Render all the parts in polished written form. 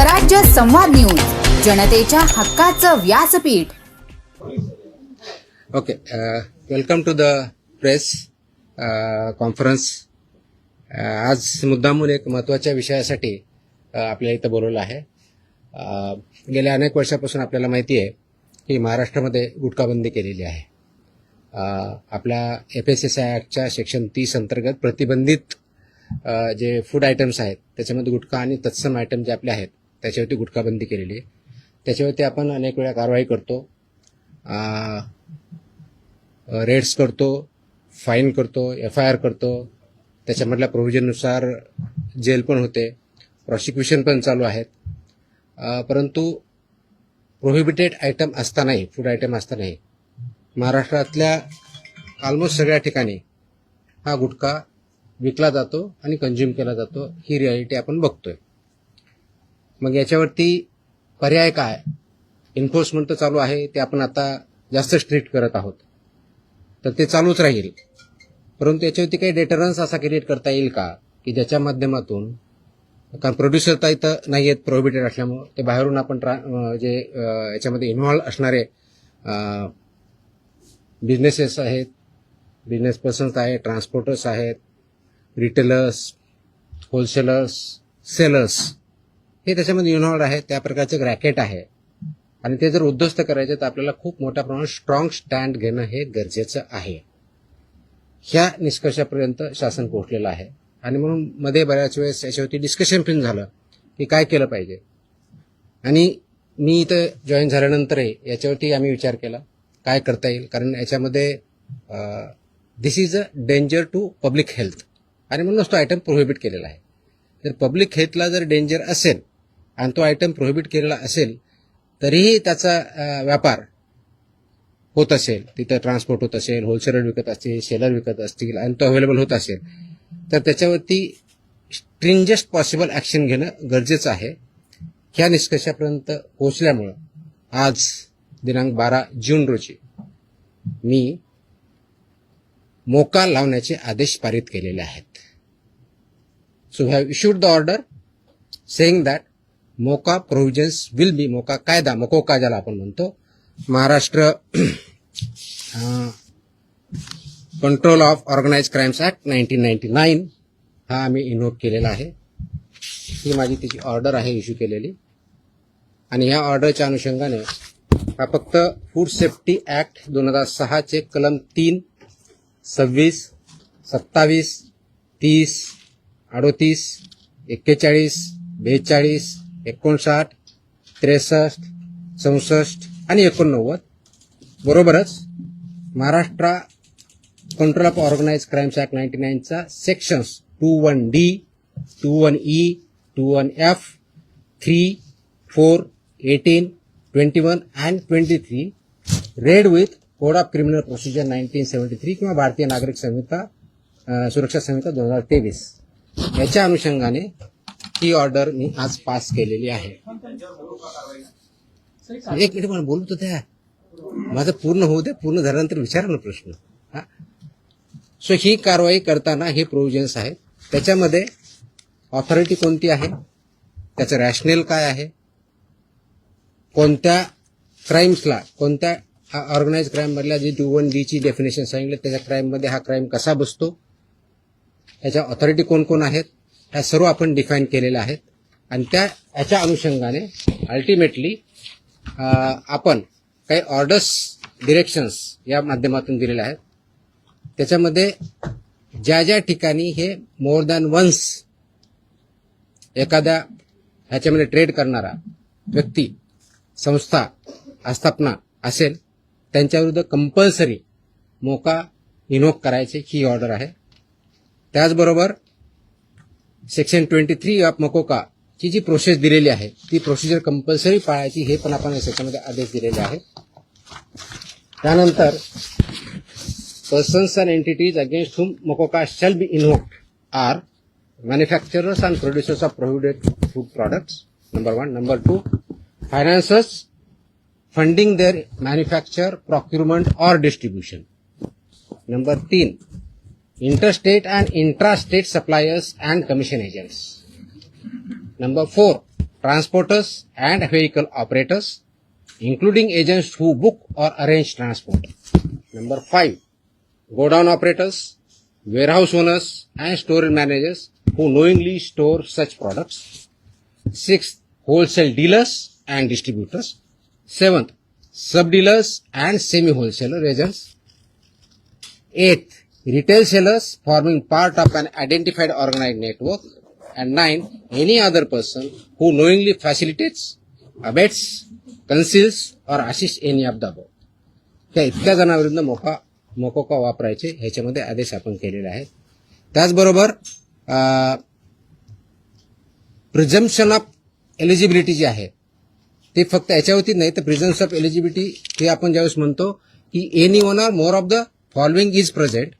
स्वराज्य संवाद न्यूज, जनतेच्या हक्काचं व्यासपीठ. Okay, welcome to the press conference. आज मुद्दामून एक महत्त्वाच्या विषयासाठी आपल्याला इथं बोलवलं आहे. गेल्या अनेक वर्षापासून आपल्याला माहिती आहे की महाराष्ट्रामध्ये गुटखाबंदी केलेली आहे. आपल्या FSSAI ॲक्टच्या सेक्शन 30 अंतर्गत प्रतिबंधित जे फूड आयटम्स आहेत त्याच्यामध्ये गुटखा आणि तत्सम आयटम जे आपले आहेत त्याच्यावरती गुटखाबंदी केलेली आहे. त्याच्यावरती आपण अनेक वेळा कारवाई करतो, रेड्स करतो, फाईन करतो, FIR करतो. त्याच्यामधल्या प्रोव्हिजननुसार जेल पण होते, प्रॉसिक्युशन पण चालू आहेत. परंतु प्रोहिबिटेड आयटम असतानाही, फूड आयटम असतानाही महाराष्ट्रातल्या ऑलमोस्ट सगळ्या ठिकाणी हा गुटखा विकला जातो आणि कंझ्युम केला जातो. ही रियालिटी आपण बघतोय. मग याच्यावरती पर्याय काय? एन्फोर्समेंट तर चालू आहे, ते आपण आता जास्त स्ट्रिक्ट करत आहोत, तर ते चालूच राहील. परंतु याच्यावरती काही डेटरन्स असा क्रिएट करता येईल का की ज्याच्या माध्यमातून, कारण प्रोड्युसर तर इथं नाही आहेत प्रोहिबिटेड असल्यामुळं, ते बाहेरून आपण जे याच्यामध्ये इन्व्हॉल्व असणारे बिझनेसेस आहेत, बिझनेस पर्सन्स आहेत, ट्रान्सपोर्टर्स आहेत, रिटेलर्स, होलसेलर्स, सेलर्स, हे त्याच्यामध्ये इन्व्हॉल्व आहेत. त्या प्रकारचं एक रॅकेट आहे आणि ते जर उद्ध्वस्त करायचे तर आपल्याला खूप मोठ्या प्रमाणात स्ट्रॉंग स्टँड घेणं हे गरजेचं आहे. ह्या निष्कर्षापर्यंत शासन पोहोचलेलं आहे आणि म्हणून मध्ये बऱ्याच वेळेस याच्यावरती डिस्कशन पण झालं की काय केलं पाहिजे. आणि मी इथं जॉईन झाल्यानंतरही याच्यावरती आम्ही विचार केला काय करता येईल, कारण याच्यामध्ये this is a danger to public health आणि म्हणूनच तो आयटम प्रोहिबिट केलेला आहे. जर पब्लिक हेल्थला जर डेंजर असेल आणि तो आयटम प्रोहिबिट केलेला असेल तरीही त्याचा व्यापार होत असेल, तिथं ट्रान्सपोर्ट होत असेल, होलसेलर विकत असतील, सेलर विकत असतील आणि तो अवेलेबल होत असेल, तर त्याच्यावरती स्ट्रिंजेस्ट पॉसिबल ॲक्शन घेणं गरजेचं आहे. ह्या निष्कर्षापर्यंत पोहोचल्यामुळं आज दिनांक 12 जून रोजी मी मोका लावण्याचे आदेश पारित केलेले आहेत. So have issued the order saying that MCOCA provisions will be, MCOCA कायदा, मकोका ज्याला आपण म्हणतो, Maharashtra Control of Organised Crimes Act 1999, हा आम्ही इन्व्होक केलेला आहे. ही माझी तिची ऑर्डर आहे इश्यू केलेली. आणि ह्या ऑर्डरच्या अनुषंगाने हा फक्त फूड सेफ्टी ॲक्ट 2006 चे कलम 3, 26, 27, 30, 38, 41, 42, 59, 63, 64 आणि 89 बरोबरच Maharashtra Control of Organised Crimes Act 99चा sections 21D, 21E, 21F, 3, 4, 18, 21 and 23 read with code of criminal procedure 1973 किंवा भारतीय नागरिक संहिता सुरक्षा संहिता 2023 याच्या अनुषंगाने ही ऑर्डर मी आज पास केलेली आहे. एक मिनिट मला बोलू तर द्या, माझं पूर्ण होऊ द्या. पूर्ण झाल्यानंतर विचारा ना प्रश्न. सो ही कारवाई करताना हे प्रोव्हिजन्स आहेत. त्याच्यामध्ये ऑथॉरिटी कोणती आहे, त्याचं रॅशनेल काय आहे, कोणत्या क्राईम्सला, कोणत्या ऑर्गनाइज क्राईम मधल्या जी 21D ची डेफिनेशन सांगितलं त्याच्या क्राईममध्ये हा क्राईम कसा बसतो, याच्या ऑथॉरिटी कोण कोण आहेत, ह्या सर्व आपण डिफाईन केलेल्या आहेत. आणि याच्या अनुषंगाने अल्टिमेटली आपण काही ऑर्डर्स, डिरेक्शन्स या माध्यमातून दिलेल्या आहेत. त्याच्यामध्ये ज्या ज्या ठिकाणी हे मोर दॅन वन्स एखाद्या ह्याच्यामध्ये ट्रेड करणारा व्यक्ती, संस्था, आस्थापना असेल त्यांच्याविरुद्ध कंपल्सरी मोका इन्व्होक करायची ही ऑर्डर आहे. त्याचबरोबर सेक्शन 23 ऑफ मकोका ची जी प्रोसेस दिलेली आहे ती प्रोसिजर कंपल्सरी पाळायची, हे पण आपण याच्यामध्ये आदेश दिलेले आहेत. त्यानंतर persons and entities against whom MCOCA shall be invoked are manufacturers and producers of prohibited food products, number 1. Number 2, financiers funding their manufacture, procurement or distribution. Number 3, interstate and intrastate suppliers and commission agents. Number 4, transporters and vehicle operators, including agents who book or arrange transport. Number 5, godown operators, warehouse owners and store managers who knowingly store such products. 6th, wholesale dealers and distributors. 7th, sub-dealers and semi-wholesaler agents. 8th, retail sellers forming part of an identified organized network. And 9, any other person who knowingly facilitates, abets, conceals or assists any of the above. त्या इतक्या जणांविरुद्ध मोकोका वापरायचे ह्याच्यामध्ये आदेश आपण केलेले आहेत. त्याचबरोबर प्रिझम्पशन ऑफ एलिजिबिलिटी जी आहे ते फक्त याच्यावरती नाही तर प्रिझम्पशन ऑफ एलिजिबिलिटी हे आपण ज्यावेळेस म्हणतो की any one or more of the following is present,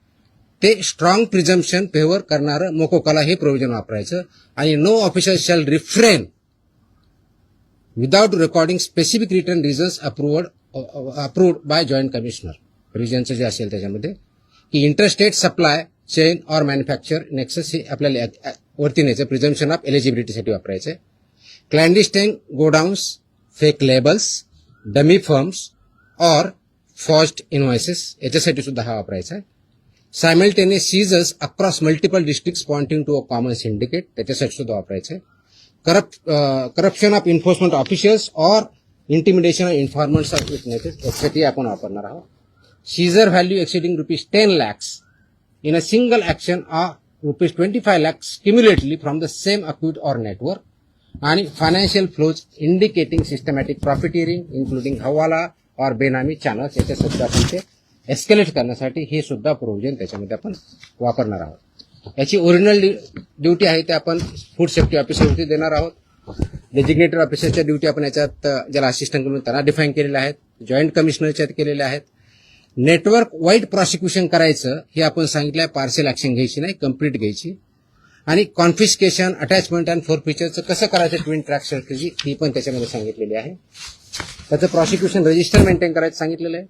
ते स्ट्रॉंग प्रिझम्पशन फेवर करणारं मोकोकाला हे प्रोव्हिजन वापरायचं. आणि no officer shall refrain without recording specific return reasons approved by joint commissioner. प्रिव्हिजनचं जे असेल त्याच्यामध्ये की interstate supply chain or manufacture nexus हे आपल्याला वरती न्यायचं प्रिझम्पशन ऑफ एलिजिबिलिटीसाठी वापरायचं. Clandestine godowns, fake labels, dummy firms or forged invoices याच्यासाठी सुद्धा हा वापरायचा आहे. Simultaneous seizures across multiple districts pointing to a common syndicate त्याच्यासाठी सुद्धा वापरायचं आहे. Corruption of enforcement officials or intimidation of informants of witnesses यासाठी आपण वापरणार आहोत. Seizure value exceeding ₹10 lakhs in a single action or ₹25 lakhs cumulatively from the same account or network, आणि financial flows indicating systematic profiteering including hawala और बेनामी channels याच्या सुद्धा आपण ते एस्केलेट करण्यासाठी हे सुद्धा प्रोव्हिजन त्याच्यामध्ये आपण वापरणार आहोत. याची ओरिजिनल ड्युटी आहे ते आपण फूड सेफ्टी ऑफिसरवरती देणार आहोत. डेजिग्नेटेड ऑफिसरच्या ड्युटी आपण याच्यात ज्याला असिस्टंट म्हणून त्यांना डिफाईन केलेल्या आहेत, जॉईंट कमिशनरच्या केलेल्या आहेत. नेटवर्क वाईड प्रॉसिक्युशन करायचं हे आपण सांगितलं आहे, पार्शियल ऍक्शन घ्यायची नाही, कंप्लीट घ्यायची. आणि कॉन्फिस्केशन, अटॅचमेंट अँड फोरफिचरचं कसं करायचं ट्विन ट्रॅक स्ट्रॅटेजी ही पण त्याच्यामध्ये सांगितलेली आहे. त्याचं प्रॉसिक्युशन रजिस्टर मेंटेन करायचं सांगितलेलं आहे,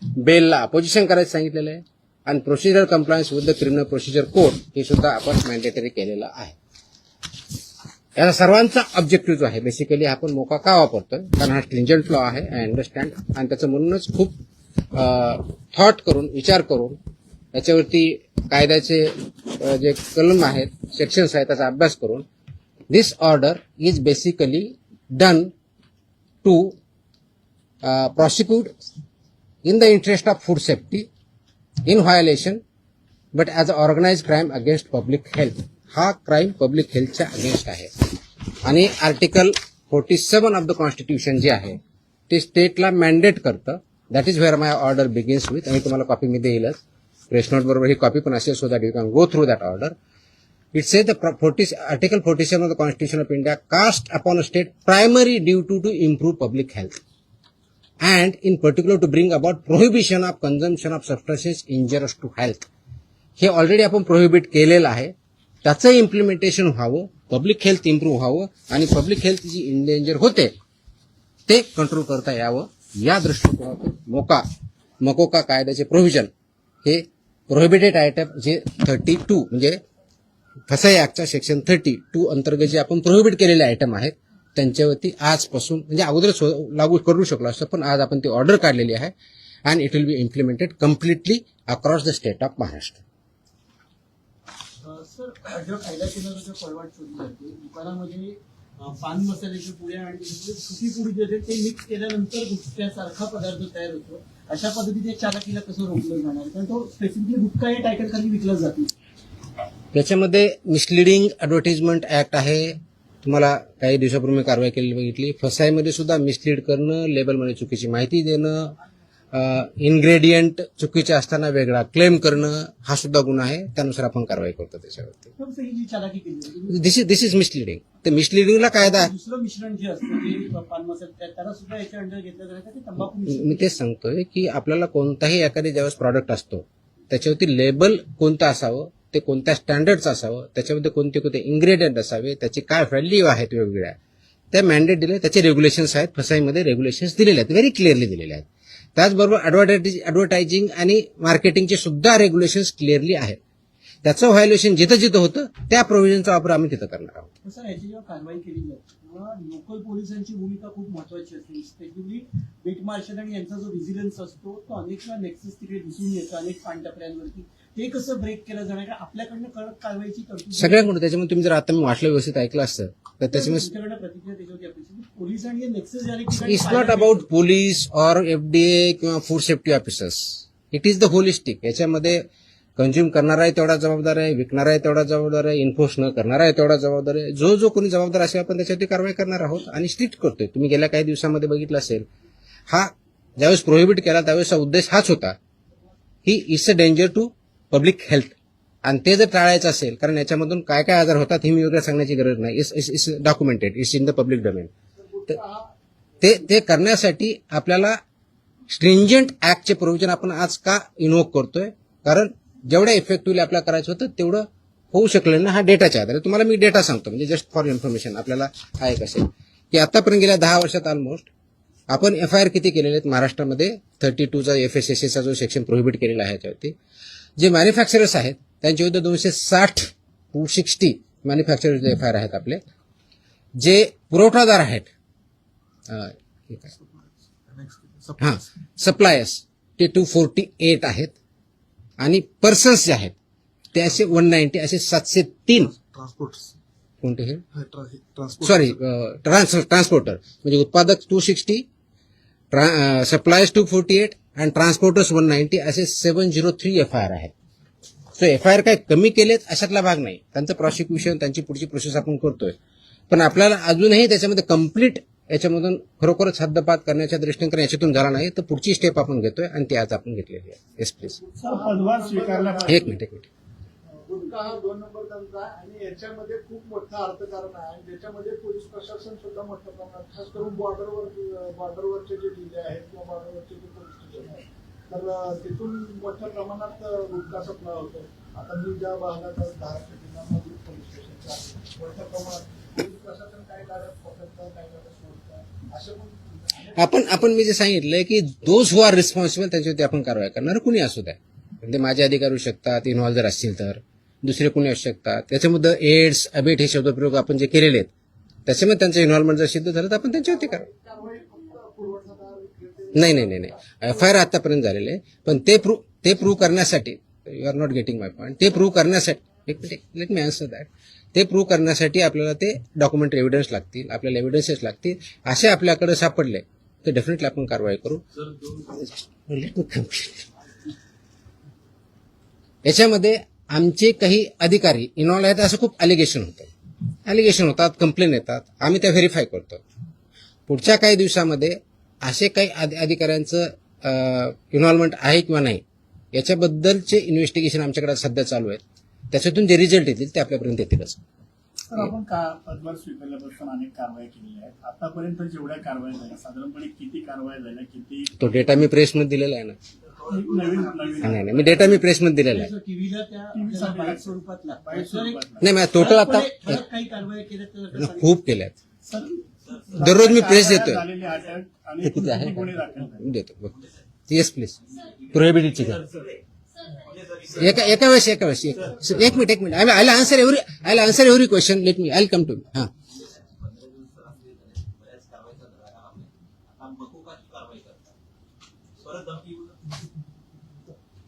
बेलला अपोजिशन करायचं सांगितलेलं आहे, आणि procedure compliance with the criminal procedure code हे सुद्धा आपण मॅन्डेटरी केलेलं आहे. या सर्वांचा ऑब्जेक्टिव्ह जो आहे बेसिकली आपण मोका का वापरतोय कारण हा स्ट्रिंजंट लॉ आहे, आय अंडरस्टँड, आणि त्याचं म्हणूनच खूप थॉट करून विचार करून याच्यावरती कायद्याचे जे कलम आहेत, सेक्शन्स आहेत त्याचा अभ्यास करून this order is basically done to prosecute in the interest of food safety in violation but as an organized crime against public health. हा क्राईम पब्लिक हेल्थच्या अगेन्स्ट आहे. आणि आर्टिकल 47 ऑफ द कॉन्स्टिट्यूशन जे आहे ते स्टेटला मॅन्डेट करतं. That is where my order begins with. आणि तुम्हाला copy me देईलच, press note बरोबर ही कॉपी पण असेल, so that you can go through that order. It says the Article 47 of the Constitution of India cast upon a state primary duty to improve public health and in particular to bring about prohibition of consumption of substances injurious to health. हे already आपण prohibit केलेलं आहे, त्याचं implementation व्हावं, public health improve व्हावं आणि public health जी endanger होते ते कंट्रोल करता यावं या दृष्टिकोनातून मकोका कायद्याचे प्रोव्हिजन हे प्रोहिबिटेड आयटम जे 32 म्हणजे फसाई ऍक्टच्या सेक्शन 32 अंतर्गत जे आपण प्रोहिबिट केलेले आयटम आहेत त्यांच्यावरती आजपासून म्हणजे अगोदर लागू करू शकलो असतं, पण आज आपण ती ऑर्डर काढलेली आहे and it will B implemented completely across the state of Maharashtra. Sir, जो कायदा केला जो फॉरवर्ड शोधली जाते दुकानामध्ये पान मसाल्याची पुड्या आणि सुकी पुडी जे आहे ते मिक्स केल्यानंतर गुटख्यासारखा पदार्थ तयार होतो. अशा पद्धतीने चालकीला कसं रोखलं जाणार, कारण तो स्पेसिफिकली गुटखा या टायटल खाली विकला जातो. त्याच्यामध्ये मिसलिडिंग ऍडव्हर्टाइजमेंट ऍक्ट आहे, तुम्हाला काही दिवसापूर्वी कारवाई केलेली बघितली. फसाईमध्ये सुद्धा मिसलीड करणं, लेबलमध्ये चुकीची माहिती देणं, इन्ग्रेडियंट चुकीचे असताना वेगळा क्लेम करणं हा सुद्धा गुन्हा आहे, त्यानुसार आपण कारवाई करतो त्याच्यावरती. दिस इज मिसलिडिंग. तर मिसलिडिंगला कायदा आहे. दुसरं मिश्रण जे असतं ते पान मसाला त्याला सुद्धा याच्या अंडर घेतलं जातं ते तंबाखू. मी तेच सांगतोय की आपल्याला कोणताही एखादी ज्यावेळेस प्रॉडक्ट असतो त्याच्यावरती लेबल कोणतं असावं, ते कोणत्या स्टँडर्डचं असावं, त्याच्यामध्ये कोणते कोणते इन्ग्रेडियंट असावे, त्याची काय व्हॅल्यू आहेत वेगवेगळ्या, त्या मॅन्डेट दिले, त्याचे रेग्युलेशन्स आहेत. फसाईमध्ये रेग्युलेशन्स दिलेले आहेत, व्हेरी क्लिअरली दिलेले आहेत. त्याचबरोबर ऍडव्हर्टायझिंग आणि मार्केटिंगचे सुद्धा रेग्युलेशन्स क्लिअरली आहेत. त्याचं व्हायोलेशन जिथं जिथं होतं त्या प्रोव्हिजनचा वापर आम्ही तिथं करणार आहोत. पण सर याची जेव्हा कारवाई केली जाते तेव्हा लोकल पोलिसांची भूमिका खूप महत्वाची असते. स्पेशली बीट मार्शल आणि यांचा जो व्हिजिलन्स असतो तो अनेक वेळा नेक्सस तिकडे दिसून येतो अनेक पानटपऱ्यांवरती. ते कसं ब्रेक केलं जाणार कारण आपल्याकडनं कडक कारवाईची तरतूद सगळ्यांकडून. त्याच्यामुळे तुम्ही जर आता मी वाचलं व्यवस्थित ऐकलं असतं तर त्याच्यामुळे तुमच्याकडनं प्रतिक्रिया त्याच्यावरती अपेक्षित. पोलीस आणि नेक्सस झाले की it's not about police or FDA किंवा food safety officers. It is the holistic. याच्यामध्ये कंझ्युम करणारा आहे तेवढा जबाबदार आहे, विकणारा आहे तेवढा जबाबदार आहे, इन्फोर्स न करणारा आहे तेवढा जबाबदार आहे. जो जो कोणी जबाबदार असेल आपण त्याच्यावरती कारवाई करणार आहोत आणि स्ट्रिक्ट करतोय. तुम्ही गेल्या काही दिवसामध्ये बघितलं असेल, हा ज्यावेळेस प्रोहिबिट केला त्यावेळेसचा उद्देश हाच होता की it's a danger to public health. आणि ते जर टाळायचं असेल, कारण याच्यामधून काय काय आजार होतात हे मी वगैरे सांगण्याची गरज नाही. It's documented, it's in the public domain. ते करण्यासाठी आपल्याला स्ट्रिंजंट ऍक्टचे प्रोव्हिजन आपण आज का इन्व्होक करतोय? कारण जेवढ्या इफेक्टिव्हली आपल्याला करायचं होतं तेवढं होऊ शकलं ना. हा डेटाच्या आधारे तुम्हाला मी डेटा सांगतो, म्हणजे जस्ट फॉर इन्फॉर्मेशन आपल्याला हा एक असेल की आतापर्यंत गेल्या 10 वर्षात ऑलमोस्ट आपण FIR किती केलेले आहेत महाराष्ट्रामध्ये. 32चा FSSAचा जो सेक्शन प्रोहिबिट केलेला आहे याच्यावरती. जे मॅन्युफॅक्चरर्स आहेत त्यांच्या विरुद्ध 260 मॅन्युफॅक्चरर्स FIR आहेत आपले. जे पुरवठादार आहेत सप्लायर्स ते 248 आहेत आणि पर्सन्स जे आहेत ते असे 190, असे 703 कोणते हे सॉरी ट्रान्सपोर्टर म्हणजे उत्पादक 260, सप्लायर्स 248 आणि ट्रान्सपोर्टर्स 190 असे 703 FIR आहेत. सो FIR काय कमी केलेत अशातला भाग नाही. त्यांचं प्रॉसिक्युशन त्यांची पुढची प्रोसेस आपण करतोय. पण आपल्याला अजूनही त्याच्यामध्ये कम्प्लीट याच्यामधून खरोखरच हद्दपात करण्याच्या दृष्टीने कारण याच्यातून झाला नाही तर पुढची स्टेप आपण घेतोय आणि ती आज आपण घेतलेली आहे. Yes please. पदभार स्वीकारला एक मिनिट. गुटखा हा 2 नंबर धंदा आणि याच्यामध्ये खूप मोठं अर्थकारण आहे आणि त्याच्यामध्ये पोलीस प्रशासन सुद्धा मोठ्या प्रमाणात खास करून बॉर्डरवरचे जे जिल्हे आहेत किंवा बॉर्डरवरचे जे पोलीस स्टेशन आहेत तर तिथून मोठ्या प्रमाणात गुटखा सप्लाय होतो. आता मी ज्या भागात धाराशिव जिल्ह्यामध्ये पोलीस स्टेशनच्या मोठ्या प्रमाणात पोलीस प्रशासन काय काढत पकडतं काय काढत सोडतं असं पण आपण मी जे सांगितलंय की दोज हु आर रिस्पॉन्सिबल त्यांच्यावरती आपण कारवाई करणार कुणी असू द्या. म्हणजे माझे अधिकारी होऊ शकतात, इन्व्हॉल्व जर असतील तर दुसरे कुणी असू शकतात. त्याच्यामध्ये एड्स अबेट हे शब्दप्रयोग आपण जे केलेले आहेत त्याच्यामध्ये त्यांचं इन्व्हॉल्वमेंट जर सिद्ध झालं तर आपण त्यांच्यावरती कारवाई. नाही FIR आतापर्यंत झालेले आहे. पण ते प्रूव्ह करण्यासाठी you are not getting my point. ते प्रूव्ह करण्यासाठी लेट मी आन्सर दॅट. ते प्रूव्ह करण्यासाठी आपल्याला ते डॉक्युमेंटरी एव्हिडन्स लागतील, आपल्याला एव्हिडन्सेस लागतील. असे आपल्याकडे सापडले तर डेफिनेटली आपण कारवाई करू. Let me complete. याच्यामध्ये आमचे काही अधिकारी इन्व्हॉल्व आहेत असं खूप अलिगेशन होतात, कंप्लेन येतात. आम्ही त्या व्हेरीफाय करतो. पुढच्या काही दिवसामध्ये असे काही अधिकाऱ्यांचं इन्व्हॉल्वमेंट आहे किंवा नाही याच्याबद्दलचे इन्व्हेस्टिगेशन आमच्याकडे सध्या चालू आहेत. त्याच्यातून जे रिझल्ट येतील ते आपल्यापर्यंत येतीलच. सर आपण पदभार स्वीकारल्यापासून अनेक कारवाई केलेल्या आहेत. आतापर्यंत जेवढ्या कारवाई झाल्या साधारणपणे किती कारवाई झाल्या किती तो डेटा मी प्रेसमध्ये दिलेला आहे ना. नाही मी डेटा मी प्रेसमध्ये दिलेला आहे. टीव्हीला त्या बाईट स्वरूपात लागतात. नाही टोटल आता काही कारवाई केल्या तर खूप केल्यात. सर दररोज मी प्रेस देतोय. झालेली अटक आणि किती आहे गुन्हे दाखल झाले. देतो. Yes please. प्रोहिबिटेडची एका वेळेस एक minute. I answer every question. Let me I come to. हा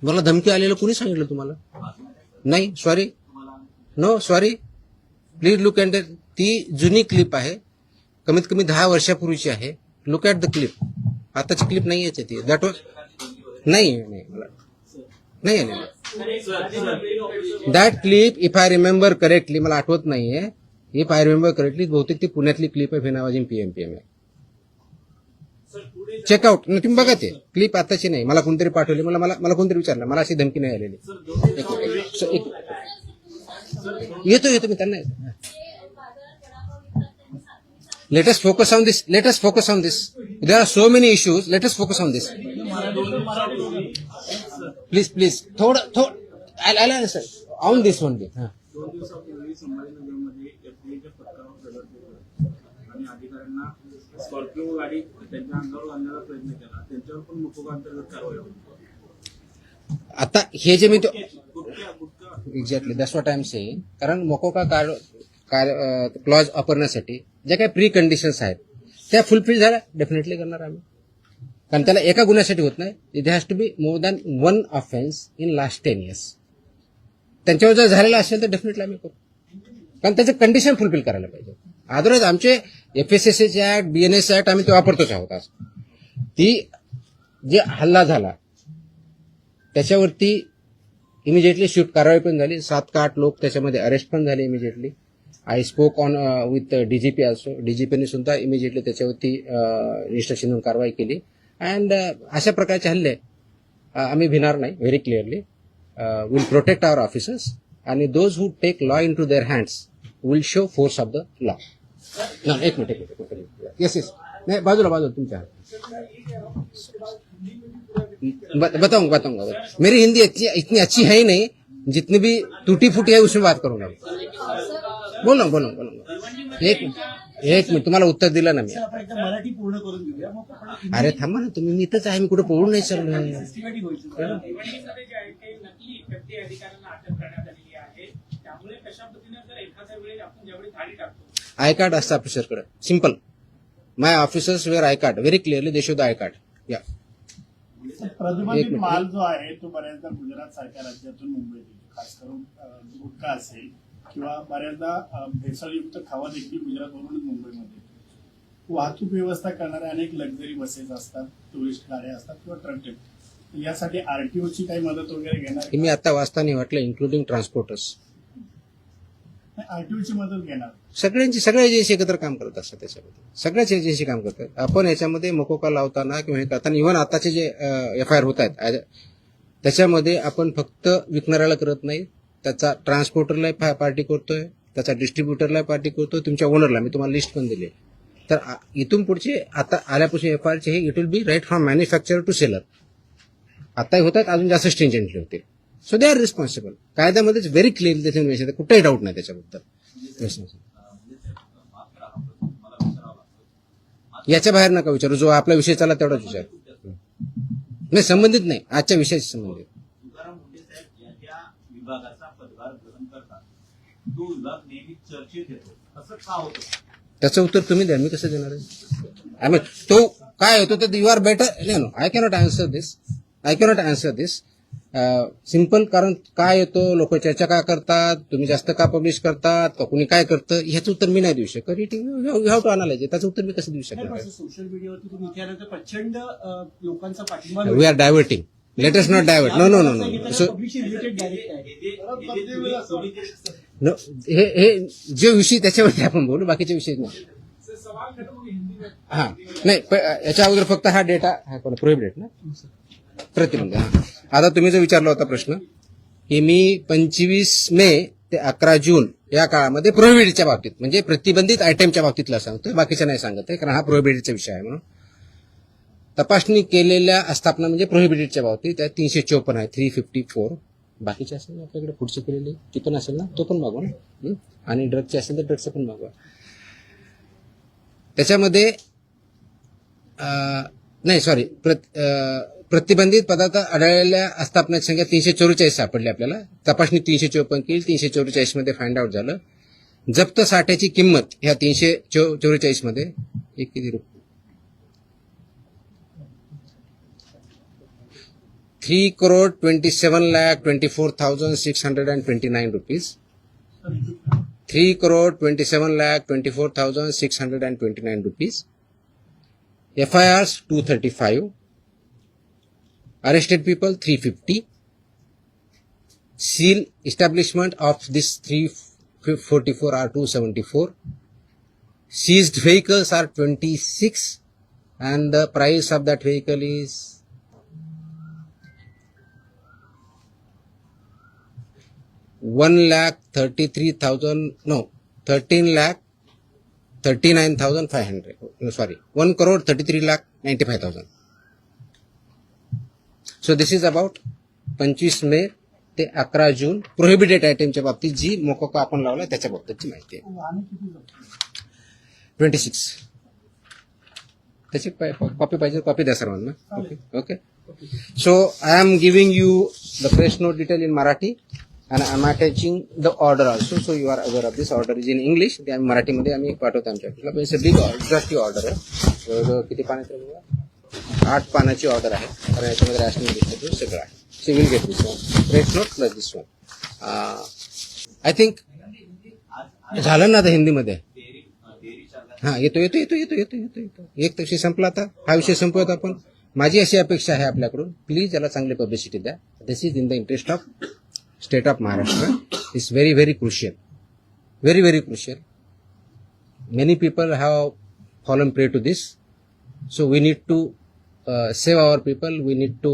मला धमकी आलेलं कोणी सांगितलं तुम्हाला? नाही sorry. No sorry. Please look at ती जुनी क्लिप आहे, कमीत कमी 10 वर्षापूर्वीची आहे. Look at the clip. आताची क्लिप नाही याची ती. दॅट वॉज नाही आलेलं. That clip if I remember correctly, मला आठवत नाहीये, इफ आय रिमेंबर करेक्टली बहुतेक ती पुण्यातली क्लिप आहे. फेनावाजीन PMPM आहे. चेकआउट. तुम्ही बघा ते क्लिप आताची नाही. मला कोणतरी पाठवली. मला कोणतरी विचारलं. मला अशी धमकी नाही आलेली. येतो मी त्यांना. Let us focus on this. There are so many issues. Let us focus on this. Please. थोडं I'll answer on this one. 2 दिवसापूर्वी संभाजीनगरमध्ये FDAच्या पथकावर दगड फेकला आणि अधिकाऱ्यांना स्कॉर्पिओ गाडी त्यांच्या अंगावर घालण्याचा प्रयत्न केला. त्यांच्यावर पण मकोका अंतर्गत कारवाई होती. आता हे जे मी gutkha exactly that's what I am saying. कारण मोकोका क्लॉज वापरण्यासाठी ज्या काही प्री कंडिशन्स आहेत त्या फुलफिल झाल्या डेफिनेटली करणार आम्ही. कारण त्याला एका गुन्ह्यासाठी होत नाही. It has to be more than one offence in last 10 years. त्यांच्यावर जर झालेला असेल तर डेफिनेटली आम्ही करू. कारण त्याचं कंडिशन फुलफिल करायला पाहिजे. अदरवाईज आमचे FSSAचे ऍक्ट, BNS ऍक्ट आम्ही ते वापरतोच आहोत. आज ती जे हल्ला झाला त्याच्यावरती इमिजिएटली शिफ्ट कारवाई पण झाली. 7 का 8 लोक त्याच्यामध्ये अरेस्ट पण झाले immediately. I spoke on with DGP also. DGPने सुद्धा इमिजिएटली त्याच्यावरती रजिस्ट्रेशन म्हणून कारवाई केली. अँड अशा प्रकारचे हल्ले आम्ही भिणार नाही. Very clearly will protect our officers आणि those who take law into their hands will show force of the law. एक मिनिट. येस नाही बाजूला तुमच्या बताऊंगा. मेरी हिंदी इतनी अच्छी है ही नहीं. जितनी भी टूटी फूटी है उसमें बात करूंगा. बोलूंगा. एक मिनिट तुम्हाला उत्तर दिलं ना मी. आपण एकदा मराठी पूर्ण करून घेऊया मग आपण अरे थांबा ना तुम्ही. मी इथंच आहे. मी कुठे पळून नाही चाललोय. सिस्टमॅटिक होईल. भिवंडीमध्ये जे आहे ते नकली FBI अधिकाऱ्यांना अटक करण्यात आलेली आहे. त्यामुळे कशा पद्धतीने जर एखाद्या वेळेस आपण ज्यावेळी धाडी टाकतो आय कार्ड असतं ऑफिसरकडे. Simple. My officers wear I card. Very clearly they show the I card. या प्रतिबंधित माल जो आहे तो बऱ्याचदा गुजरात सारख्या राज्यातून मुंबईत येतो. खास करून गुटखा असेल किंवा बऱ्याचदा भेसळयुक्त खावा देखील गुजरातवरूनच मुंबईमध्ये येतो. वाहतूक व्यवस्था करणाऱ्या अनेक लक्झरी बसेस असतात, टुरिस्ट गाड्या असतात किंवा ट्रक. यासाठी RTOची काही मदत वगैरे घेणार? मी आता वाचताना वाटलं इन्क्लुडिंग ट्रान्सपोर्टर्स. RTOची मदत घेणार? सगळ्या एजन्सी एकत्र काम करत असतात. त्याच्यामध्ये सगळ्याच एजन्सी काम करतात. आपण याच्यामध्ये मकोका लावताना किंवा हे करताना इव्हन आताचे जे FIR होत आहेत त्याच्यामध्ये आपण फक्त विकणाऱ्याला करत नाही. त्याचा ट्रान्सपोर्टरला पार्टी करतोय, त्याचा डिस्ट्रीब्युटरला पार्टी करतोय, तुमच्या ओनरला. मी तुम्हाला लिस्ट पण दिली. तर इथून पुढचे आता आल्यापासून FIRचे हे it will be right from manufacturer to seller. आताही होतात, अजून जास्त स्ट्रिंजंटली होतील. So they are responsible. कायद्यामध्येच व्हेरी क्लिअरली त्याचे मेन्शन आहे. कुठेही डाऊट नाही त्याच्याबद्दल. याच्या बाहेर नका विचारू. जो आपला विषय चालला तेवढाच विचार. नाही संबंधित नाही. आजच्या विषयाशी संबंधित. तुकाराम मुंडे साहेब ज्या विभागाचा पदभार ग्रहण करतात तो विभाग नेहमी चर्चेत येतो, असं का होतं? त्याचं उत्तर तुम्ही द्या. मी कसं देणार आहे? आय मीन तो काय होतो तर you are better. No I cannot answer this. Simple. कारण काय येतो, लोक चर्चा का करतात, तुम्ही जास्त का पब्लिश करतात, का कुणी काय करतं, ह्याचं उत्तर मी नाही देऊ शकत. You have to analyse. त्याचं उत्तर मी कसं देऊ शकणार? सोशल मीडियावरती तुम्ही विचारल्यानंतर प्रचंड लोकांचा पाठिंबा we are diverting. Let us not divert. No. So हे जे विषय त्याच्यावरती आपण बोलू, बाकीचे विषय नाही. हा नाही याच्या अगोदर फक्त हा डेटा प्रोहिबिटेड ना प्रतिबंध. आता तुम्ही जो विचारला होता प्रश्न की मी 25 मे ते 11 जून या काळामध्ये प्रोहिबिटेडच्या बाबतीत म्हणजे प्रतिबंधित आयटमच्या बाबतीतला सांगतोय, बाकीच्या नाही सांगत आहे कारण हा प्रोहिबिटेडचा विषय आहे. म्हणून तपासणी केलेल्या आस्थापना म्हणजे प्रोहिबिटेडच्या बाबतीत त्या 354 आहे. 354 बाकीचे असेल ना आपल्याकडे पुढचे केलेले ती पण असेल ना, तो पण मागवा ना. आणि ड्रगचे असेल तर ड्रगचं पण मागवा. त्याच्यामध्ये नाही सॉरी प्रतिबंधित पदार्थ आढळलेल्या आस्थापनाची संख्या 344 सापडली आपल्याला. तपासणी 354 केली. 344 मध्ये फाइंड आउट झालं. जप्त साठ्याची किंमत ह्या 344 मध्ये किती रुपये 3,27,24,629 rupees. 3,27,24,629 rupees. FIRs 235. Arrested people 350. Seal establishment of this 344 are 274. Seized vehicles are 26 and the price of that vehicle is 13,39,500. Sorry, 1,33,95,000. So this is about 25 मे ते 11 जून प्रोहिबिटेड आयटमच्या बाबतीत जी मोकोका आपण लावला त्याच्या बाबतीतची माहिती आहे. 26. त्याची कॉपी पाहिजे कॉपी द्या सर्वांना. Okay. So I am giving you the press note detail in Marathi and I'm attaching the order also, so you are aware of this. Order is in English. ते आम्ही मराठीमध्ये आम्ही पाठवतो आमच्या ऑफिसला. पण बिग ऑर्डर ऑर्डर आहे. जवळजवळ किती पानाची आहे? 8 पानाची ऑर्डर आहे. कारण याच्यामध्ये रॅशनिंग डिस्ट्रीब्यूशन सगळं आहे. So you will get this one. Rate note plus this one. I think झालं ना आता हिंदीमध्ये. हा येतो. एक विषय संपला आता. हा विषय संपवत आपण. माझी अशी अपेक्षा आहे आपल्याकडून, प्लीज याला चांगली पब्लिसिटी द्या. This is in the interest of state of Maharashtra. It's very very crucial. Very very crucial. Many people have fallen prey to this. So we need to save our people. We need to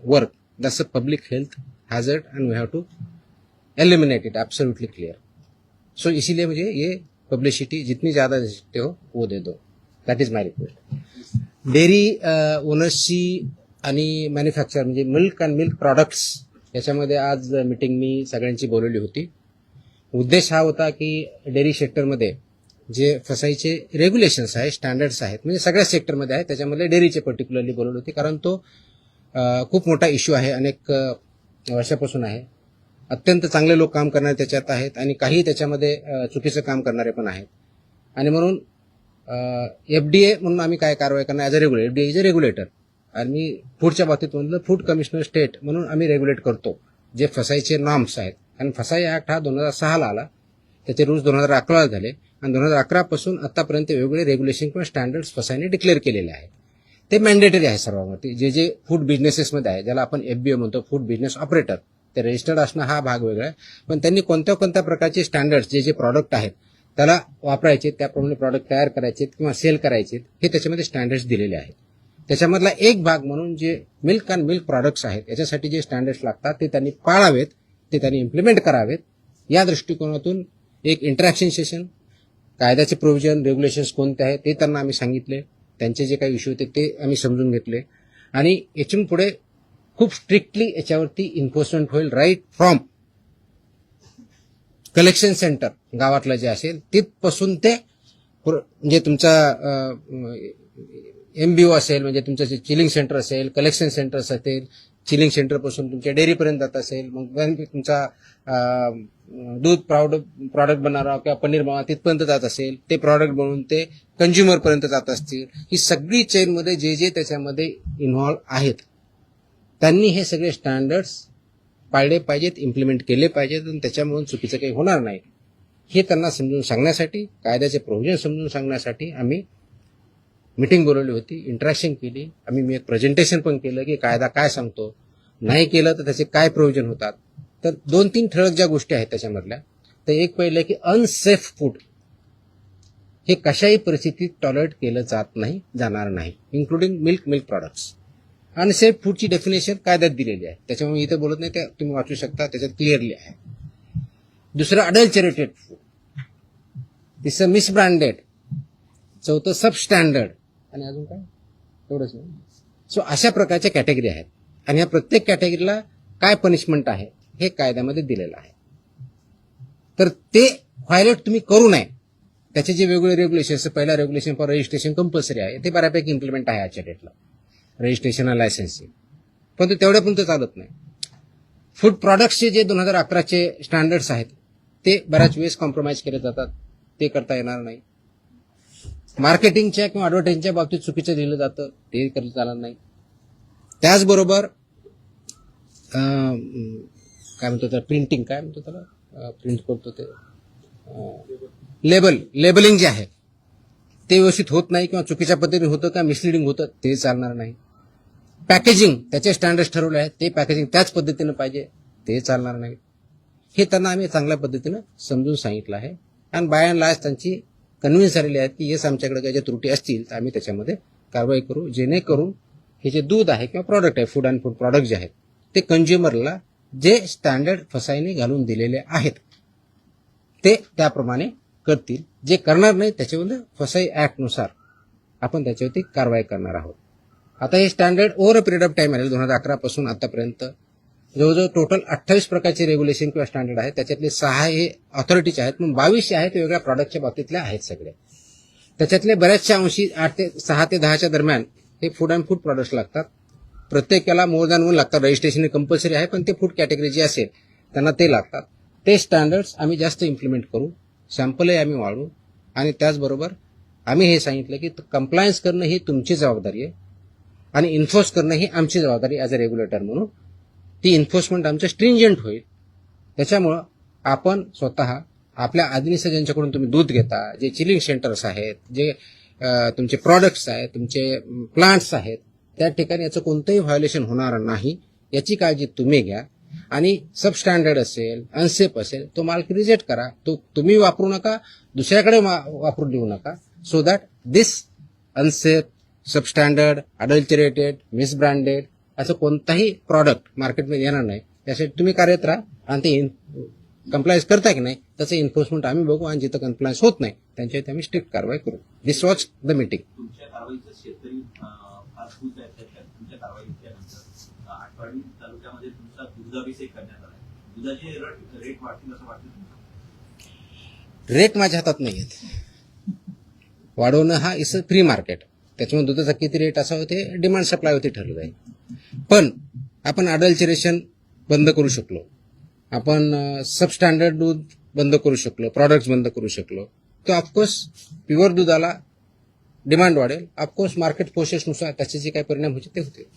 work. That's a public health hazard and we have to eliminate it. Absolutely clear. So इसीलिए मुझे ये publicity जितनी ज़्यादा दे सकते हो वो दे दो. That is my request. Dairy ओनर्सची आणि मॅन्युफॅक्चर म्हणजे मिल्क अँड मिल्क प्रॉडक्ट्स याच्यामध्ये आज मीटिंग मी सगळ्यांची बोलवली होती. उद्देश हा होता की डेअरी सेक्टरमध्ये जे फसाईचे रेग्युलेशन्स आहेत, स्टँडर्ड्स आहेत, म्हणजे सगळ्या सेक्टरमध्ये आहेत, त्याच्यामध्ये डेअरीचे पर्टिक्युलरली बोलवली होती. कारण तो खूप मोठा इश्यू आहे, अनेक वर्षापासून आहे. अत्यंत चांगले लोक काम करणारे त्याच्यात आहेत आणि काही त्याच्यामध्ये चुकीचं काम करणारे पण आहेत. आणि म्हणून FDA म्हणून आम्ही काय कारवाई करणार as a regulator. FDA is a regulator. आणि फूडच्या बाबतीत म्हणलं फूड कमिशनर स्टेट म्हणून आम्ही रेग्युलेट करतो जे फसाईचे नॉर्म्स आहेत. कारण फसाई ॲक्ट हा 2006ला आला, त्याचे रूल्स 2011ला झाले आणि 2011 पासून आतापर्यंत वेगवेगळे रेग्युलेशन किंवा स्टँडर्ड्स फसाईने डिक्लेअर केलेले आहेत. ते मॅन्डेटरी आहे सर्वांवरती. जे फूड बिझनेसेसमध्ये आहे, ज्याला आपण FBO म्हणतो, फूड बिझनेस ऑपरेटर, ते रजिस्टर्ड असणं हा भाग वेगळा आहे. पण त्यांनी कोणत्या प्रकारचे स्टँडर्ड्स जे प्रॉडक्ट आहेत त्याला वापरायचे, त्याप्रमाणे प्रॉडक्ट तयार करायचे किंवा सेल करायचे, हे त्याच्यामध्ये स्टँडर्ड्स दिलेले आहेत. त्याच्यामधला एक भाग म्हणून जे मिल्क अँड मिल्क प्रॉडक्ट्स आहेत याच्यासाठी जे स्टँडर्ड्स लागतात ते त्यांनी पाळावेत, ते त्यांनी इम्प्लिमेंट करावेत. या दृष्टिकोनातून एक इंटरॅक्शन सेशन, कायद्याचे प्रोव्हिजन, रेग्युलेशन्स कोणते आहेत ते त्यांना आम्ही सांगितले. त्यांचे जे काही इश्यू होते ते आम्ही समजून घेतले आणि यातून पुढे खूप स्ट्रिक्टली याच्यावरती इन्फोर्समेंट होईल. राईट फ्रॉम कलेक्शन सेंटर गावातलं जे असेल तिथपासून ते म्हणजे तुमचा MBO असेल, म्हणजे तुमचं जे चिलिंग सेंटर असेल, कलेक्शन सेंटर्स असेल, चिलिंग सेंटरपासून तुमच्या डेअरीपर्यंत जात असेल, मग तुमचा दूध प्रॉडक्ट बनवणार किंवा पनीर बनवणार तिथपर्यंत जात असेल, ते प्रॉडक्ट बनवून ते कंझ्युमरपर्यंत जात असतील, ही सगळी चेनमध्ये जे त्याच्यामध्ये इन्व्हॉल्व आहेत त्यांनी हे सगळे स्टँडर्ड्स पाळले पाहिजेत, इम्प्लिमेंट केले पाहिजेत आणि त्याच्यामुळे चुकीचं काही होणार नाही हे त्यांना समजून सांगण्यासाठी, कायद्याचे प्रोव्हिजन समजून सांगण्यासाठी आम्ही मीटिंग बोलवली होती. इंटरॅक्शन केली. मी एक प्रेझेंटेशन पण केलं की कायदा काय सांगतो, नाही केलं तर त्याचे काय प्रोव्हिजन होतात. तर 2-3 ठळक ज्या गोष्टी आहेत त्याच्यामधल्या, तर एक पहिलं की अनसेफ फूड हे कशाही परिस्थितीत टॉलरेट केलं जाणार नाही, इन्क्लुडिंग मिल्क प्रॉडक्ट्स. अनसेफ फूडची डेफिनेशन कायद्यात दिलेली आहे, त्याच्यामुळे इथे बोलत नाही, ते तुम्ही वाचू शकता, त्याच्यात क्लिअरली आहे. दुसरं अडल्चरेटेड फूड, तिसरं मिसब्रँडेड, चौथं सबस्टँडर्ड आणि अजून काय एवढंच नाही. सो अशा प्रकारच्या कॅटेगरी आहेत आणि या प्रत्येक कॅटेगरीला काय पनिशमेंट आहे हे कायद्यामध्ये दिलेलं आहे. तर ते व्हायलेट तुम्ही करू नये. त्याचे जे वेगवेगळे रेग्युलेशन्स, पहिला रेग्युलेशन फॉर रजिस्ट्रेशन कंपल्सरी आहे, ते बऱ्यापैकी इम्प्लिमेंट आहे आजच्या डेटला, रजिस्ट्रेशन आणि लायसन्सिंग, पण ते तेवढ्या पण चालत नाही. फूड प्रॉडक्ट्सचे जे 2011चे स्टँडर्ड्स आहेत ते बऱ्याच वेळेस कॉम्प्रोमाइज केले जातात, ते करता येणार नाही. मार्केटिंगच्या किंवा ॲडव्हर्टाइजिंगच्या बाबतीत चुकीचं दिलं जातं, ते करता चालणार नाही. त्याचबरोबर काय म्हणतो त्याला, प्रिंटिंग, काय म्हणतो त्याला, प्रिंट करतो ते लेबलिंग जे आहे ते व्यवस्थित होत नाही किंवा चुकीच्या पद्धतीने होतं किंवा मिसलिडिंग होतं, ते चालणार नाही. पॅकेजिंग, त्याचे स्टँडर्ड्स ठरवले आहेत, ते पॅकेजिंग त्याच पद्धतीनं पाहिजे, ते चालणार नाही. हे त्यांना आम्ही चांगल्या पद्धतीनं समजून सांगितलं आहे आणि बाय अँड लार्ज त्यांची कन्व्हिन्स झालेली आहेत की येस आमच्याकडे काही ज्या त्रुटी असतील तर आम्ही त्याच्यामध्ये कारवाई करू, जेणेकरून हे जे दूध आहे किंवा प्रॉडक्ट आहे, फूड अँड फूड प्रॉडक्ट जे आहेत ते कंझ्युमरला जे स्टँडर्ड फसाईने घालून दिलेले आहेत ते त्याप्रमाणे करतील. जे करणार नाही त्याच्यावर फसाई ॲक्टनुसार आपण त्याच्यावरती कारवाई करणार आहोत. आता हे standard over a period of time आहे, 2011 पासून आतापर्यंत जवळजवळ टोटल 28 प्रकारचे रेग्युलेशन किंवा स्टँडर्ड आहेत. त्याच्यातले 6 हे ऑथॉरिटीचे आहेत, मग 22 आहेत वेगळ्या प्रॉडक्टच्या बाबतीतले आहेत सगळे. त्याच्यातले बऱ्याचशा अंशी 6 ते 10च्या दरम्यान हे फूड अँड फूड प्रॉडक्ट्स लागतात. प्रत्येकाला मोर दॅन 1 लागतात. रजिस्ट्रेशन कंपल्सरी आहे, पण ते फूड कॅटेगरी जी असेल त्यांना ते लागतात. ते स्टँडर्ड्स आम्ही जास्त इम्प्लिमेंट करू, सॅम्पलही आम्ही वाढवू आणि त्याचबरोबर आम्ही हे सांगितलं की कंप्लायन्स करणं ही तुमची जबाबदारी आहे आणि इन्फोर्स करणं ही आमची जबाबदारी ॲज अ रेग्युलेटर म्हणून. ती इन्फोर्समेंट आमचं स्ट्रिंजंट होईल. त्याच्यामुळं आपण स्वतः आपल्या आधीनीचं ज्यांच्याकडून तुम्ही दूध घेता, जे चिलिंग सेंटर्स आहेत, जे तुमचे प्रॉडक्ट्स आहेत, तुमचे प्लांट्स आहेत, त्या ठिकाणी याचं कोणतंही व्हायोलेशन होणार नाही याची काळजी तुम्ही घ्या. आणि सबस्टँडर्ड असेल, अनसेफ असेल, तो माल रिजेक्ट करा. तो तुम्ही वापरू नका, दुसऱ्याकडे वापरू देऊ नका. So that this unsafe, substandard, adulterated, misbranded असं कोणताही प्रॉडक्ट मार्केटमध्ये येणार नाही. त्यासाठी तुम्ही कार्यरत राहा आणि ते कंप्लायन्स करता की नाही त्याचं एन्फोर्समेंट आम्ही बघू आणि जिथं कंप्लायन्स होत नाही त्यांच्यावर आम्ही स्ट्रिक्ट कारवाई करू. दिस वॉज द मीटिंग. तुमच्या कारवाईचं शेतकरी फार खुश आहेत. त्याच्यात तुमच्या कारवाईच्या नंतर आटपाडी तालुक्यामध्ये तुमचा दुधाभिषेक करण्यात आला. दुधाचे रेट वाढतील असं वाटतं तुम्हाला? रेट माझ्या हातात नाही आहेत. वाढवणं हा इज अ फ्री मार्केट. त्याच्यामुळे दुधाचा किती रेट असावं ते डिमांड सप्लायवरती ठरलं जाईल. पण आपण अडल्चरेशन बंद करू शकलो, आपण सबस्टँडर्ड दूध बंद करू शकलो, प्रॉडक्ट्स बंद करू शकलो, तर ऑफकोर्स प्युअर दुधाला डिमांड वाढेल. ऑफकोर्स मार्केट फोर्सेसनुसार त्याचे जे काही परिणाम होते ते होते.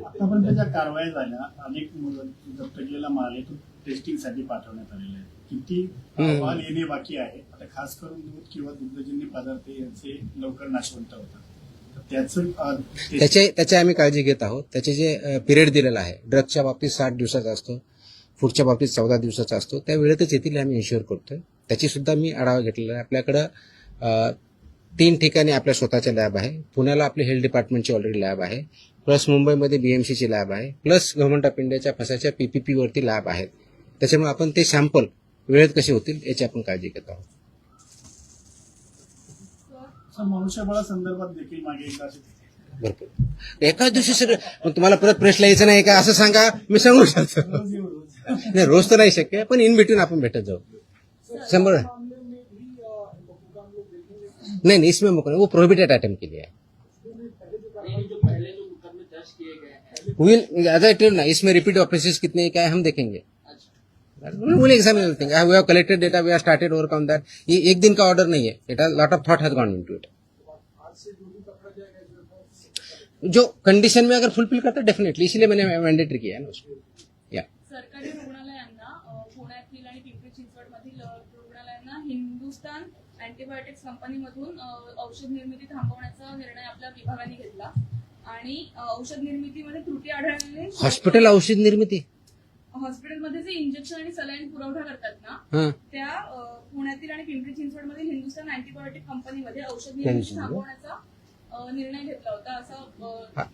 आतापर्यंत ज्या कारवाया झाल्या, अनेक जप्त केलेला माल आहे तो टेस्टिंगसाठी पाठवण्यात आलेला आहे. किती अहवाल येणे बाकी आहे? आता खास करून दूध किंवा दुग्धजन्य पदार्थ यांचे लवकर नाशवंत होतात. त्याची आम्ही काळजी घेत आहोत. त्याचे जे पिरियड दिलेला आहे, ड्रगच्या बाबतीत 60 दिवसाचा असतो, फूडच्या बाबतीत 14 दिवसाचा असतो, त्या वेळेतच येथील आम्ही इन्शुअर करतोय. त्याची सुद्धा मी आढावा घेतलेला आहे. आपल्याकडं 3 ठिकाणी आपल्या स्वतःच्या लॅब आहे. पुण्याला आपली हेल्थ डिपार्टमेंटची ऑलरेडी लॅब आहे, प्लस मुंबईमध्ये बीएमसीची लॅब आहे, प्लस गव्हर्नमेंट ऑफ इंडियाच्या फसाच्या पीपीपी वरती लॅब आहेत. त्याच्यामुळे आपण ते सॅम्पल वेळेत कसे होतील याची आपण काळजी घेत आहोत. मनुष्यबळासंदर्भात देखील मागे एकदा भरपूर एकाच दिवशी सर तुम्हाला परत प्रश्न यायचं नाही का असं सांगा, मी सांगू शकतो. नाही, रोज तर नाही शक्य, पण इन बिटवीन आपण भेटत जाऊ. 100 नहीं इसमें वो प्रोहिबिटेड आइटम के लिए है. एज आई टेल ना, इसमें रिपीट ऑफेंसेस कितने हैं, क्या है हम देखेंगे. Will examine everything. We have collected data, we have started work on that. ये एक दिन का ऑर्डर नहीं है. It has lot of thought has gone into it. जो कंडीशन में अगर फुलफिल करता है डेफिनेटली, इसलिए मैंने मैंडेटरी किया है ना उसको. या सरकारी रुग्णालयांना पुण्यातील आणि पिंपरी चिंचवडमधील रुग्णालयांना हिंदुस्तान अँटीबायोटिक्स कंपनीमधून औषध निर्मिती थांबवण्याचा निर्णय आपल्या विभागाने घेतला आणि औषध निर्मितीमध्ये त्रुटी आढळल्याने हॉस्पिटल औषध निर्मिती हॉस्पिटलमध्ये जे इंजेक्शन आणि सलाईन पुरवठा करतात ना, त्या पुण्यातील आणि पिंपरी चिंचवडमधील हिंदुस्तान अँटीबायोटिक कंपनीमध्ये औषध निर्मिती थांबवण्याचा निर्णय घेतला होता असं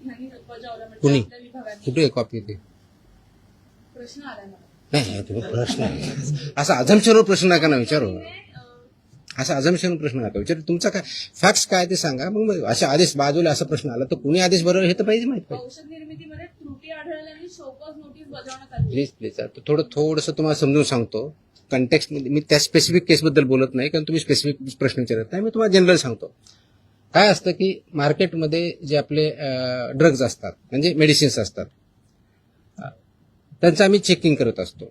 यांनी बजावलं. म्हणजे आपल्या विभागाने. कुठे कॉपी होती? प्रश्न आला मला. नाही तुम्ही प्रश्न असा अझम्पशनवर प्रश्न नका ना विचारू. असा अझम्पशनवर प्रश्न नका विचारू. तुमचा काय फॅक्ट्स काय ते सांगा. मग अशा आदेश बाजूला असा प्रश्न आला तर कुणी आदेश बरोबर हे तर पाहिजे माहित पाहिजे. औषध निर्मितीमध्ये त्रुटी आढळल्याने शोकॉज नोटीस बजावण्यात आली. प्लीज थोडंसं तुम्हाला समजून सांगतो. कंटेक्स्ट मध्ये मी त्या स्पेसिफिक केसबद्दल बोलत नाही, कारण तुम्ही स्पेसिफिक प्रश्न विचारत नाही. मी तुम्हाला जनरल सांगतो. काय असतं की मार्केटमध्ये जे आपले ड्रग्ज असतात, म्हणजे मेडिसिन्स असतात, त्यांचं आम्ही चेकिंग करत असतो.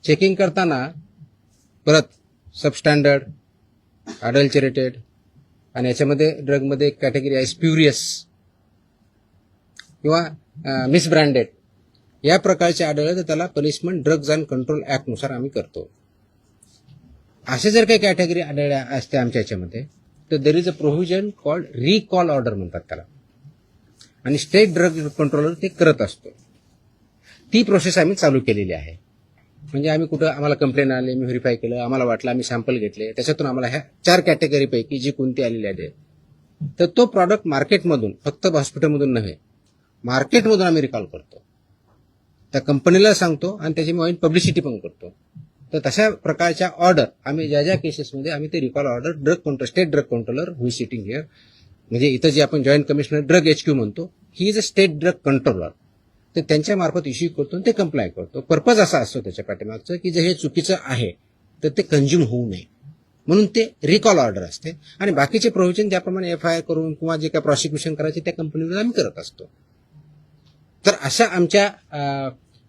चेकिंग करताना परत सबस्टँडर्ड, अडल्चरेटेड आणि याच्यामध्ये ड्रगमध्ये एक कॅटेगरी आहे स्प्युरियस किंवा मिसब्रँडेड, या प्रकारचे आढळले तर त्याला पनिशमेंट ड्रग्ज अँड कंट्रोल ऍक्टनुसार आम्ही करतो. असे जर काही कॅटेगरी आढळल्या असते आमच्या याच्यामध्ये तर there is a provision called recall order म्हणतात त्याला, आणि स्टेट ड्रग कंट्रोलर ते करत असतो. ती प्रोसेस आम्ही चालू केलेली आहे. म्हणजे आम्ही कुठं आम्हाला कंप्लेंट आले, मी व्हेरीफाय केलं, आम्हाला वाटलं, आम्ही सॅम्पल घेतले, त्याच्यातून आम्हाला ह्या 4 कॅटेगरीपैकी जी कोणती आलेली आहे तर तो प्रॉडक्ट मार्केटमधून, फक्त हॉस्पिटलमधून नव्हे, मार्केटमधून आम्ही रिकॉल करतो. त्या कंपनीला सांगतो आणि त्याची मी पब्लिसिटी पण करतो. तर तशा प्रकारच्या ऑर्डर आम्ही ज्या ज्या केसेसमध्ये आम्ही ते recall order state drug controller who is sitting here, म्हणजे इथं जे आपण जॉईंट कमिशनर ड्रग HQ म्हणतो, he is a state drug controller, तर त्यांच्या मार्फत इश्यू करतो आणि ते कंप्लाय करतो. पर्पज असा असतो त्याच्या पाठीमागचं की जर हे चुकीचं आहे तर ते कंझ्युम होऊ नये, म्हणून ते रिकॉल ऑर्डर असते. आणि बाकीचे प्रोव्हिजन ज्याप्रमाणे FIR करून किंवा जे काय प्रॉसिक्युशन करायचे त्या कंपनीवर आम्ही करत असतो. तर अशा आमच्या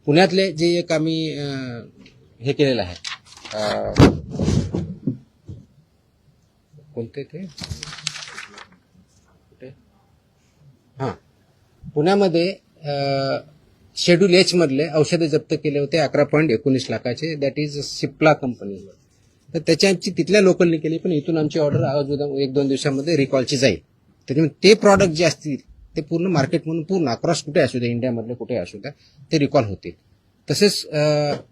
पुण्यातले जे एक आम्ही हे केलेलं आहे, कोणते ते हां, पुण्यामध्ये शेड्यूल एच मधले औषधे जप्त केले होते 11.19 लाखाचे. That is Cipla company. तर त्याची आमची तिथल्या लोकलनी केली, पण इथून आमची ऑर्डर आज 1-2 दिवसामध्ये रिकॉलची जाईल. त्याच्यामुळे ते प्रॉडक्ट जे असतील ते पूर्ण मार्केट म्हणून पूर्ण अक्रॉस कुठे असू द्या, इंडियामधले कुठे असू द्या, ते रिकॉल होतील. तसेच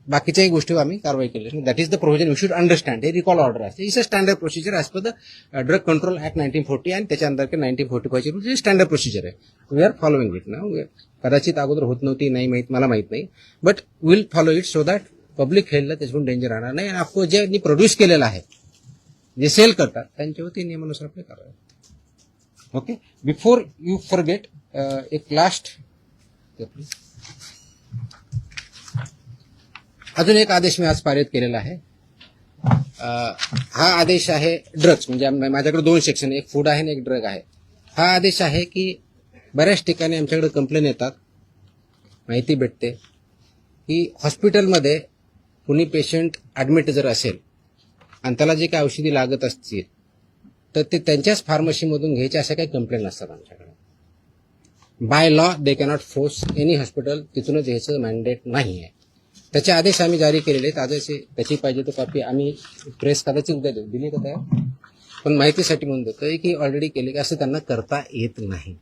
बाकीच्याही गोष्टीवर आम्ही कारवाई केली. That is the provision you should understand. हे रिकॉल ऑर्डर असते. It's a standard procedure as per the drug control act 1940 आणि त्याच्या अंतर्गत 1945 ची स्टँडर्ड प्रोसिजर आहे. वी आर फॉलोइंग इट ना. कदाचित अगोदर होत नव्हती, नाही माहित, मला माहित नाही, but will follow it so that public हेल्थला त्याच्यातून डेंजर राहणार नाही. आणि ऑफकोर्स ज्यांनी प्रोड्यूस केलेलं आहे, जे सेल करतात, त्यांच्यावरती नियमानुसार आपले कारवाई. ओके, बिफोर यू फॉरगेट एक लास्ट अजून एक आदेश मी आज पारित केलेला आहे. हा आदेश आहे ड्रग्स, म्हणजे माझ्याकडे 2 सेक्शन, एक फूड आहे आणि एक ड्रग आहे. हा आदेश आहे की बऱ्याच ठिकाणी आमच्याकडे कंप्लेन येतात, माहिती भेटते की हॉस्पिटलमध्ये कुणी पेशंट ॲडमिट जर असेल आणि त्याला जे काही औषधी लागत असतील तर ते त्यांच्याच फार्मसीमधून घ्यायचे, अशा काही कंप्लेंट नसतात आमच्याकडे. By law they cannot force any hospital तिथूनच घ्यायचं मॅन्डेट नाही आहे. त्याचे आदेश आम्ही जारी केलेले आहेत. आदेश त्याची पाहिजे तो कॉपी आम्ही प्रेस कदाचित उद्या देऊ, दिली का त्या, पण माहितीसाठी म्हणून देतोय की ऑलरेडी केले की असं त्यांना करता येत नाही.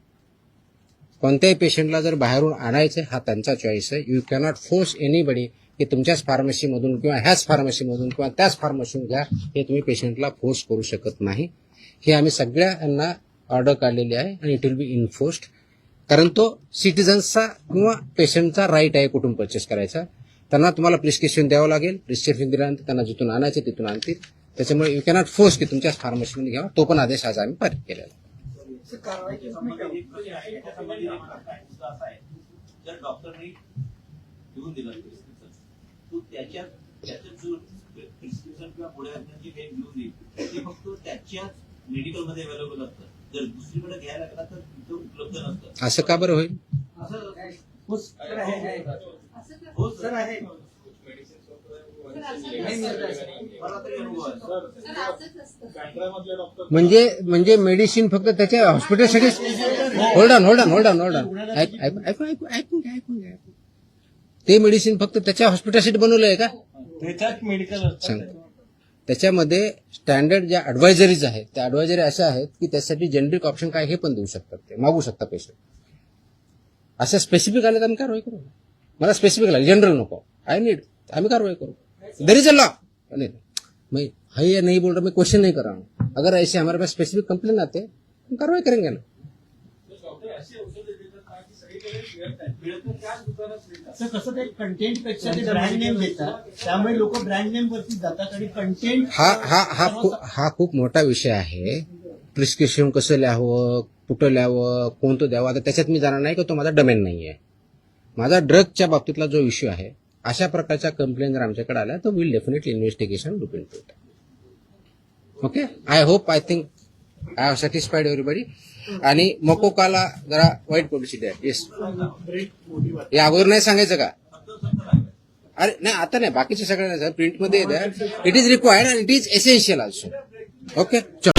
कोणत्याही पेशंटला जर बाहेरून आणायचं हा त्यांचा चॉईस आहे. यू कॅनॉट फोर्स एनीबडी की तुमच्याच फार्मसीमधून किंवा ह्याच फार्मसीमधून किंवा त्याच फार्मसीमधून घ्या, हे तुम्ही पेशंटला फोर्स करू शकत नाही. हे आम्ही सगळ्यांना ऑर्डर काढलेली आहे आणि इट विल बी इन्फोर्स्ड. कारण तो सिटिझन्सचा किंवा पेशंटचा राईट आहे कुठून परचेस करायचा. त्यांना तुम्हाला प्रिस्क्रिप्शन द्यावं लागेल. प्रिस्क्रिप्शन दिल्यानंतर त्यांना जिथून आणायचे तिथून आणतील. त्याच्यामुळे यू कॅनॉट फोर्स की तुमच्याच फार्मसीमध्ये घ्यावा. तो पण आदेश आज आम्ही पारित केलेला आहे. जर डॉक्टरने लिहून दिलं प्रिस्क्रिप्शन, तो त्याच्यात जो प्रिस्क्रिप्शन किंवा पुढे जे काही लिहून देईल ते फक्त त्याच्याच मेडिकलमध्ये अवेलेबल असतं. जर दुसरीकडे घ्यायला लागला तर तिथं उपलब्ध नसतं. असं का बरं होईल? हो सर आहे. म्हणजे मेडिसिन फक्त त्याच्या हॉस्पिटलसाठी. होल्ड ऑन ऐकून घ्या. ते मेडिसिन फक्त त्याच्या हॉस्पिटलसाठी बनवलं आहे का? त्याच्यात मेडिकल सांग. त्याच्यामध्ये स्टँडर्ड ज्या ऍडवायझरीज आहेत त्या ऍडवायझरी अशा आहेत की त्यासाठी जेनरिक ऑप्शन काय हे पण देऊ शकतात, ते मागू शकता पेशंट. असं स्पेसिफिक आले तर आम्ही कारवाई करू. मला स्पेसिफिक लागेल, जनरल नको. आय नीड, आम्ही कारवाई करू. There is a law. मैं है या नहीं बोल रहा, मैं क्वेश्चन नहीं कर रहा हूँ. अगर ऐसे हमारे पास स्पेसिफिक कंप्लेन आते हम कार्रवाई करेंगे ना. कसं ते कंटेंट पेक्षा ते ब्रँड नेम देतात, त्यामुळे लोक ब्रँड नेम वरती जातात आणि कंटेंट. हा खूप मोठा विषय आहे. प्रिस्क्रिप्शन कसं लिहावं, कुठं लिहावं, कोणतं द्यावं, आता त्याच्यात मी जाणार नाही की तो माझा डोमेन नाही आहे. माझा ड्रगच्या बाबतीतला जो इश्यू आहे, अशा प्रकारच्या कंप्लेंट जर आमच्याकडे आल्या तर will definitely investigation look into it. Okay, I hope, I think I have satisfied everybody. आणि मकोकाला जरा वाईट पब्लिसिटी आहे. येस, या अगोदर नाही सांगायचं का? अरे नाही, आता नाही, बाकीचे सगळ्यांना प्रिंटमध्ये द्या. It is required and it is essential also. Okay, चलो.